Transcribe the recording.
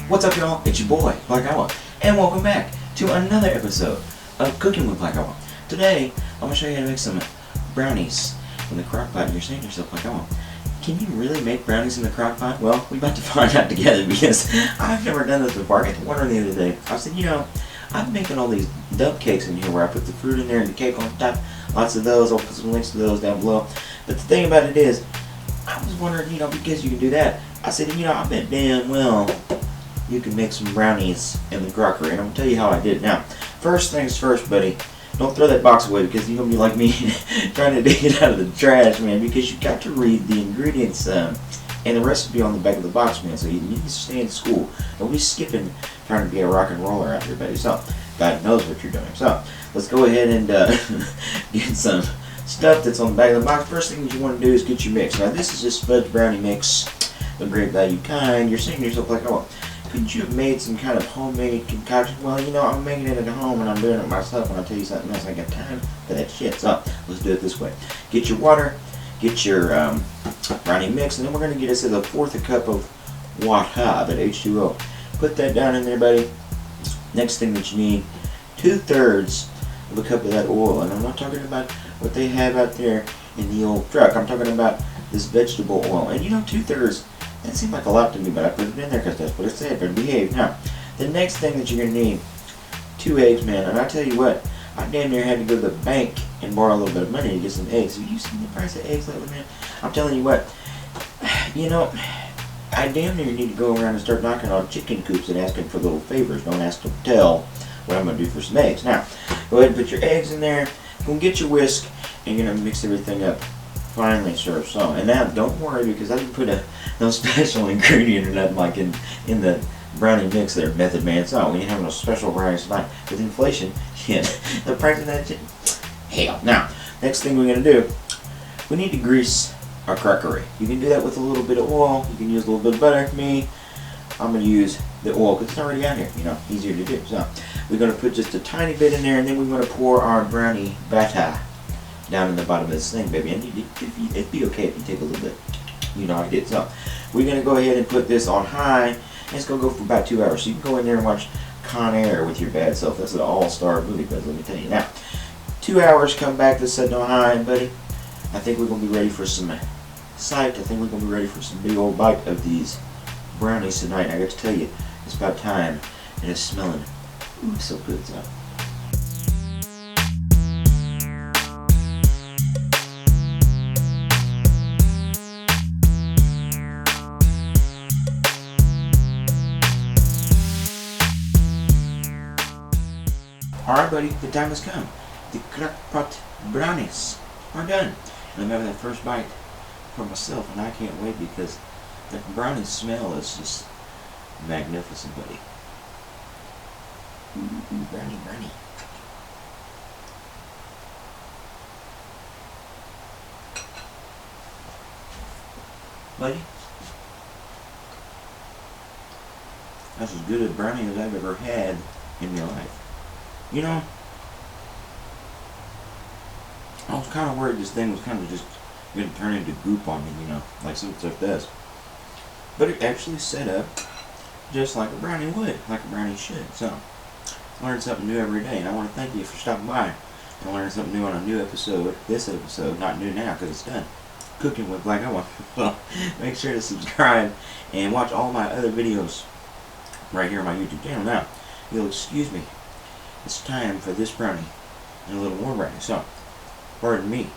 What's up, y'all? It's your boy, Black Iowa, and welcome back to another episode of Cooking with Black Iowa. Today, I'm going to show you how to make some brownies in the Crockpot. And you're saying to yourself, Black Iowa, can you really make brownies in the Crockpot? Well, we're about to find out together because I've never done this before. I got to wonder the other day. I said, I'm making all these dump cakes in here where I put the fruit in there and the cake on top. Lots of those. I'll put some links to those down below. But the thing about it is, I was wondering, because you can do that, I said, I bet damn well you can make some brownies in the crockery, and I'm going to tell you how I did it. Now, first things first, buddy, don't throw that box away because you're going to be like me trying to dig it out of the trash, man, because you got to read the ingredients and the recipe on the back of the box, man, so you need to stay in school. Don't be skipping trying to be a rock and roller out there, buddy. So, God knows what you're doing. So, let's go ahead and get some stuff that's on the back of the box. First thing that you want to do is get your mix. Now, this is just fudge brownie mix, a great value kind. You're saying to yourself, like, oh, couldn't you have made some kind of homemade concoction? Well, I'm making it at home and I'm doing it myself, and I'll tell you something else, I got time for that shit. So, let's do it this way. Get your water, get your brownie mix, and then we're going to get us a fourth a cup of water, that H2O. Put that down in there, buddy. Next thing that you need, 2/3 of a cup of that oil. And I'm not talking about what they have out there in the old truck. I'm talking about this vegetable oil. And 2/3, that seemed like a lot to me, but I put it in there because that's what it said. Better behave. Now, the next thing that you're going to need, 2 eggs, man. And I tell you what, I damn near had to go to the bank and borrow a little bit of money to get some eggs. Have you seen the price of eggs lately, man? I'm telling you what, I damn near need to go around and start knocking on chicken coops and asking for little favors. Don't ask to tell what I'm going to do for some eggs. Now, go ahead and put your eggs in there. Go get your whisk, and you're going to mix everything up. Finally, sir. So, and now, don't worry, because I didn't put no special ingredient or nothing like in the brownie mix there, Method Man. So, we ain't having no special brownies tonight. With inflation, the price of that shit, hell. Now, next thing we're going to do, we need to grease our crockery. You can do that with a little bit of oil. You can use a little bit of butter. For me, I'm going to use the oil because it's already out here. Easier to do. So we're going to put just a tiny bit in there, and then we're going to pour our brownie batter down in the bottom of this thing, baby. And it'd be okay if you take a little bit. I did. So we're going to go ahead and put this on high, and it's going to go for about 2 hours. So you can go in there and watch Con Air with your bad self. That's an all-star movie, but let me tell you. Now, 2 hours, come back to setting on high, and buddy, I think we're going to be ready for some sight. I think we're going to be ready for some big old bite of these brownies tonight. I got to tell you, it's about time, and it's smelling so good. So. Alright, buddy, the time has come. The Crockpot brownies are done. And I'm having that first bite for myself, and I can't wait because the brownie smell is just magnificent, buddy. Ooh, brownie. Buddy, that's as good a brownie as I've ever had in my life. I was kind of worried this thing was kind of just going to turn into goop on me, like some stuff does. But it actually set up just like a brownie would, like a brownie should. So, I learn something new every day, and I want to thank you for stopping by and learning something new on a new episode. This episode, not new now because it's done. Cooking with Black Iowa. So, make sure to subscribe and watch all my other videos right here on my YouTube channel. Now, you'll excuse me. It's time for this brownie and a little more brownie. So, pardon me.